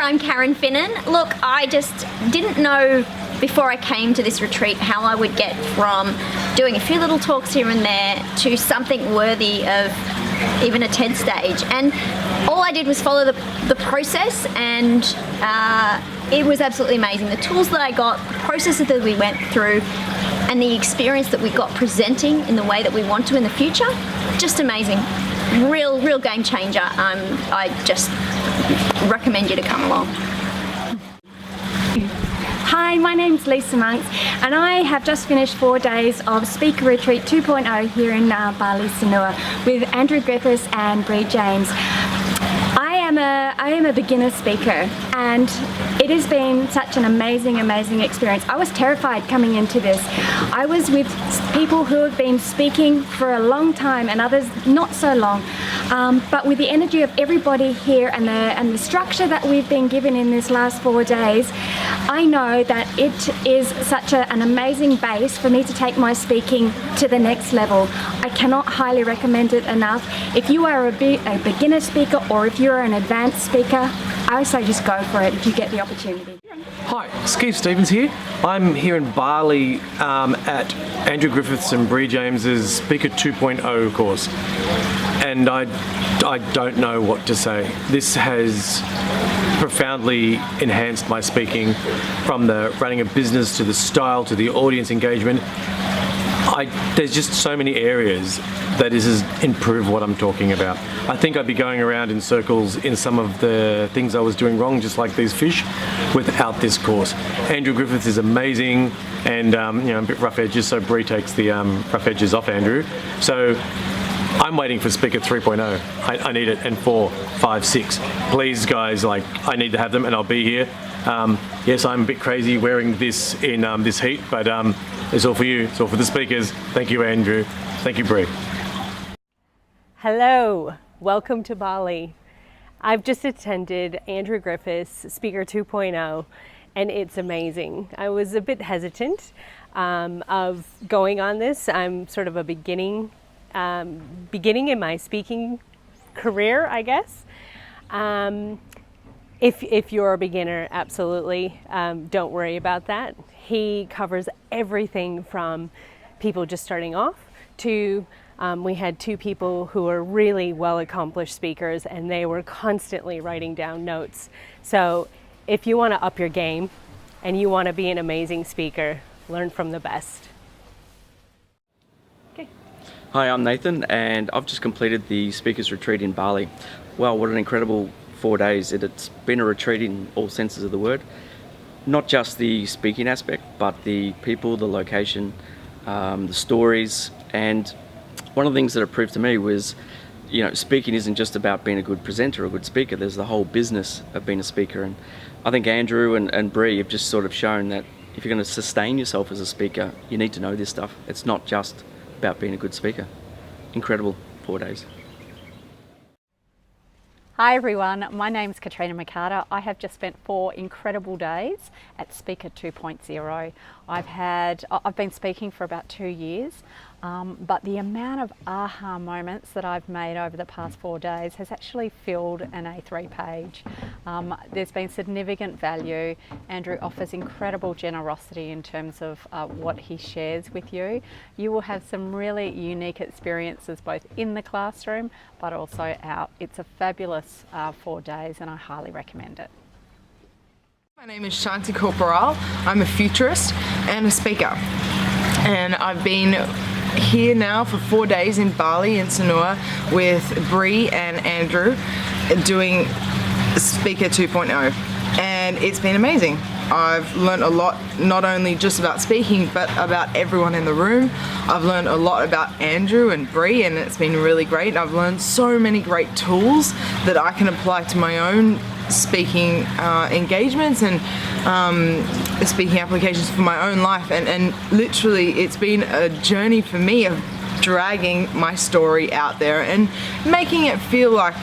I'm Karen Finnan. Look, I just didn't know before I came to this retreat how I would get from doing a few little talks here and there to something worthy of even a TED stage. And all I did was follow the process, and it was absolutely amazing. The tools that I got, the processes that we went through, and the experience that we got presenting in the way that we want to in the future, just amazing. Real game changer. I just recommend you to come along. Hi, my name's Lisa Monks, and I have just finished 4 days of Speaker Retreat 2.0 here in Bali, Sanur, with Andrew Griffiths and Bree James. I am a beginner speaker, and it has been such an amazing experience. I was terrified coming into this. I was with people who have been speaking for a long time and others not so long, but with the energy of everybody here and the structure that we've been given in this last 4 days, I know that it is such an amazing base for me to take my speaking to the next level. I cannot highly recommend it enough. If you are a beginner speaker, or if you're an advanced speaker, I would say just go for it if you get the opportunity. Hi, Steve Stevens here. I'm here in Bali at Andrew Griffiths and Bree James's Speaker 2.0 course, and I don't know what to say. This has profoundly enhanced my speaking, from the running a business to the style to the audience engagement. There's just so many areas that this has improved what I'm talking about. I think I'd be going around in circles in some of the things I was doing wrong, just like these fish, without this course. Andrew Griffiths is amazing, and a bit rough edges, so Bree takes the rough edges off Andrew. So I'm waiting for Speaker 3.0. I need it, and 4, 5, 6. Please, guys, I need to have them, and I'll be here. Yes, I'm a bit crazy wearing this in this heat, but it's all for you. It's all for the speakers. Thank you, Andrew. Thank you, Bree. Hello, welcome to Bali. I've just attended Andrew Griffiths Speaker 2.0, and it's amazing. I was a bit hesitant of going on this. I'm sort of a beginning in my speaking career, I guess. If you're a beginner, absolutely, don't worry about that. He covers everything from people just starting off to we had 2 people who are really well-accomplished speakers, and they were constantly writing down notes. So if you want to up your game and you want to be an amazing speaker, learn from the best. Okay. Hi, I'm Nathan, and I've just completed the Speakers Retreat in Bali. Wow, what an incredible 4 days. It's been a retreat in all senses of the word. Not just the speaking aspect, but the people, the location, the stories. And one of the things that it proved to me was, speaking isn't just about being a good presenter or a good speaker. There's the whole business of being a speaker. And I think Andrew and Bree have just sort of shown that if you're going to sustain yourself as a speaker, you need to know this stuff. It's not just about being a good speaker. Incredible 4 days. Hi everyone, my name's Katrina McCarter. I have just spent 4 incredible days at Speaker 2.0. I've been speaking for about 2 years, but the amount of aha moments that I've made over the past 4 days has actually filled an A3 page. There's been significant value. Andrew offers incredible generosity in terms of what he shares with you. You will have some really unique experiences both in the classroom but also out. It's a fabulous 4 days, and I highly recommend it. My name is Shanti Corporal. I'm a futurist and a speaker, and I've been here now for 4 days in Bali in Sanur with Bree and Andrew doing Speaker 2.0, and it's been amazing. I've learned a lot, not only just about speaking, but about everyone in the room. I've learned a lot about Andrew and Bree, and it's been really great. I've learned so many great tools that I can apply to my own speaking engagements and speaking applications for my own life, and literally it's been a journey for me of dragging my story out there and making it feel like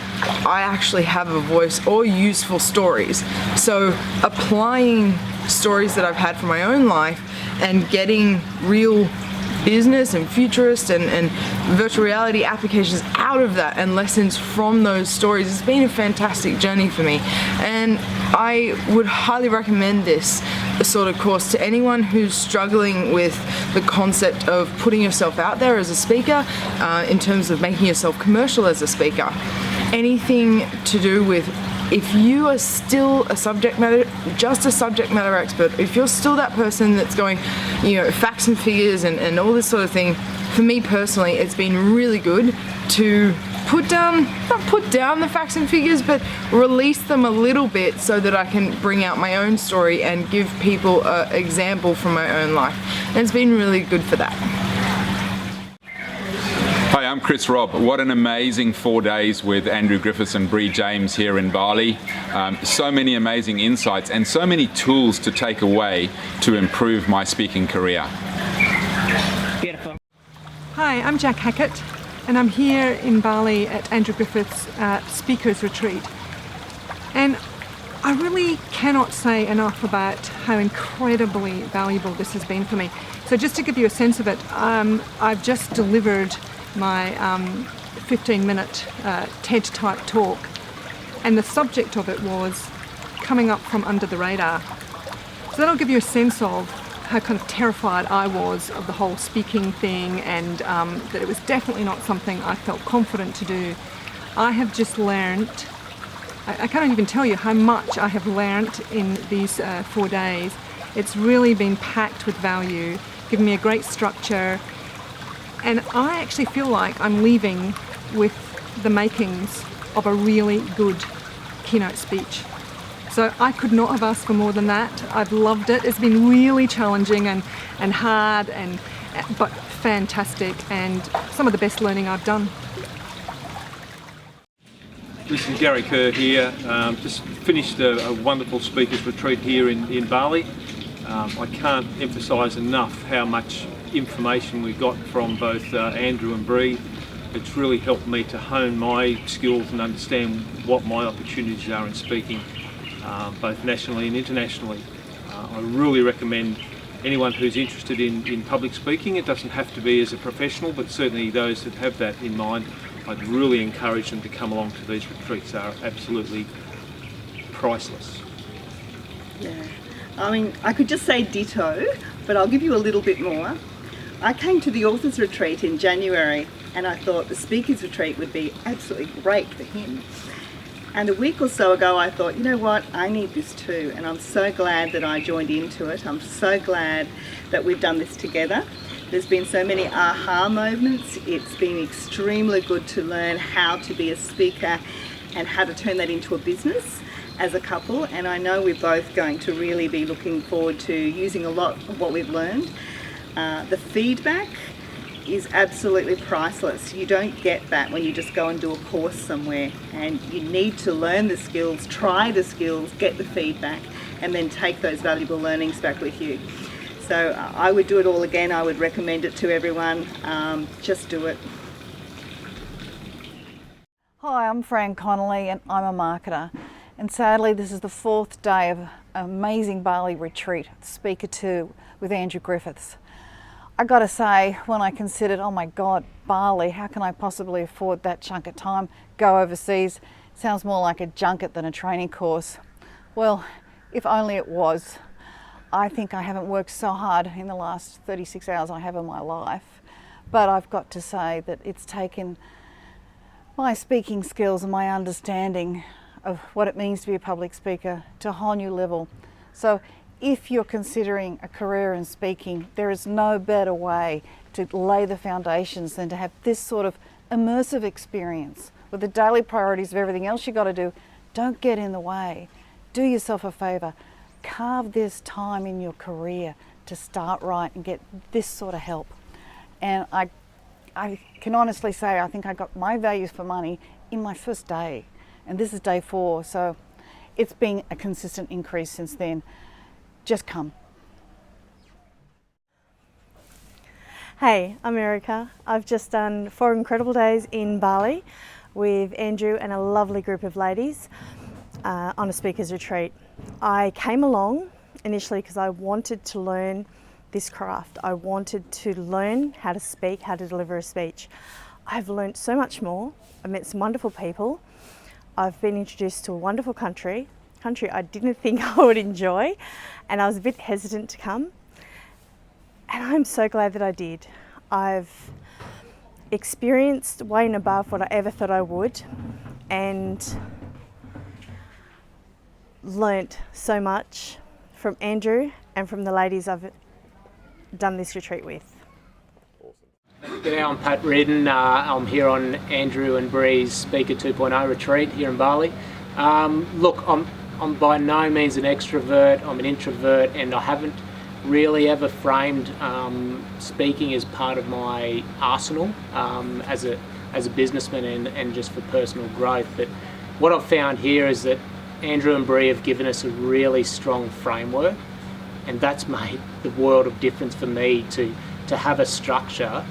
I actually have a voice, or useful stories. So applying stories that I've had from my own life and getting real business and futurist and virtual reality applications out of that and lessons from those stories. It's been a fantastic journey for me, and I would highly recommend this sort of course to anyone who's struggling with the concept of putting yourself out there as a speaker, in terms of making yourself commercial as a speaker. Anything to do with, if you are still a subject matter expert, if you're still that person that's going, facts and figures and all this sort of thing, for me personally, it's been really good to not put down the facts and figures, but release them a little bit so that I can bring out my own story and give people an example from my own life. And it's been really good for that. Hi, I'm Chris Robb. What an amazing 4 days with Andrew Griffiths and Bree James here in Bali. So many amazing insights and so many tools to take away to improve my speaking career. Beautiful. Hi, I'm Jack Hackett, and I'm here in Bali at Andrew Griffiths' Speakers Retreat. And I really cannot say enough about how incredibly valuable this has been for me. So just to give you a sense of it, I've just delivered my 15-minute TED-type talk, and the subject of it was coming up from under the radar. So that'll give you a sense of how kind of terrified I was of the whole speaking thing, and that it was definitely not something I felt confident to do. I have just learnt, I can't even tell you how much I have learnt in these 4 days. It's really been packed with value, given me a great structure, and I actually feel like I'm leaving with the makings of a really good keynote speech. So I could not have asked for more than that. I've loved it. It's been really challenging and hard, but fantastic, and some of the best learning I've done. This is Gary Kerr here. Just finished a wonderful speakers retreat here in Bali. I can't emphasise enough how much information we got from both Andrew and Bree. It's really helped me to hone my skills and understand what my opportunities are in speaking, both nationally and internationally. I really recommend anyone who's interested in public speaking. It doesn't have to be as a professional, but certainly those that have that in mind, I'd really encourage them to come along to these retreats. They are absolutely priceless. Yeah, I mean, I could just say ditto, but I'll give you a little bit more. I came to the authors retreat in January, and I thought the speakers retreat would be absolutely great for him. And a week or so ago I thought, you know what, I need this too, and I'm so glad that I joined into it. I'm so glad that we've done this together. There's been so many aha moments. It's been extremely good to learn how to be a speaker and how to turn that into a business as a couple, and I know we're both going to really be looking forward to using a lot of what we've learned. The feedback is absolutely priceless. You don't get that when you just go and do a course somewhere, and you need to learn the skills, try the skills, get the feedback, and then take those valuable learnings back with you. So I would do it all again. I would recommend it to everyone. Just do it. Hi, I'm Fran Connolly and I'm a marketer. And sadly, this is the 4th day of an amazing Bali retreat, Speaker 2 with Andrew Griffiths. I got to say, when I considered, oh my God, Bali, how can I possibly afford that chunk of time, go overseas? Sounds more like a junket than a training course. Well, if only it was. I think I haven't worked so hard in the last 36 hours I have in my life, but I've got to say that it's taken my speaking skills and my understanding of what it means to be a public speaker to a whole new level. So if you're considering a career in speaking, there is no better way to lay the foundations than to have this sort of immersive experience with the daily priorities of everything else you got to do. Don't get in the way. Do yourself a favour. Carve this time in your career to start right and get this sort of help. And I can honestly say I think I got my values for money in my first day, and this is day 4, so it's been a consistent increase since then. Just come. Hey, I'm Erica. I've just done 4 incredible days in Bali with Andrew and a lovely group of ladies on a speakers retreat. I came along initially because I wanted to learn this craft. I wanted to learn how to speak, how to deliver a speech. I've learned so much more. I've met some wonderful people. I've been introduced to a wonderful country I didn't think I would enjoy, and I was a bit hesitant to come. And I'm so glad that I did. I've experienced way and above what I ever thought I would, and learnt so much from Andrew and from the ladies I've done this retreat with. G'day, I'm Pat Redden. I'm here on Andrew and Bree's Speaker 2.0 retreat here in Bali. Look, I'm by no means an extrovert, I'm an introvert, and I haven't really ever framed speaking as part of my arsenal as a businessman and just for personal growth. But what I've found here is that Andrew and Bree have given us a really strong framework, and that's made the world of difference for me to have a structure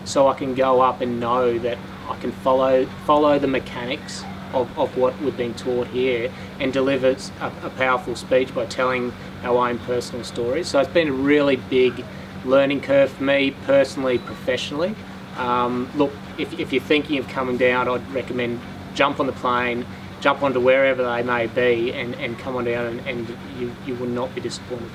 so I can go up and know that I can follow the mechanics of what we've been taught here and deliver a powerful speech by telling our own personal stories. So it's been a really big learning curve for me personally, professionally. Look, if you're thinking of coming down, I'd recommend jump on the plane, jump onto wherever they may be and come on down and you will not be disappointed.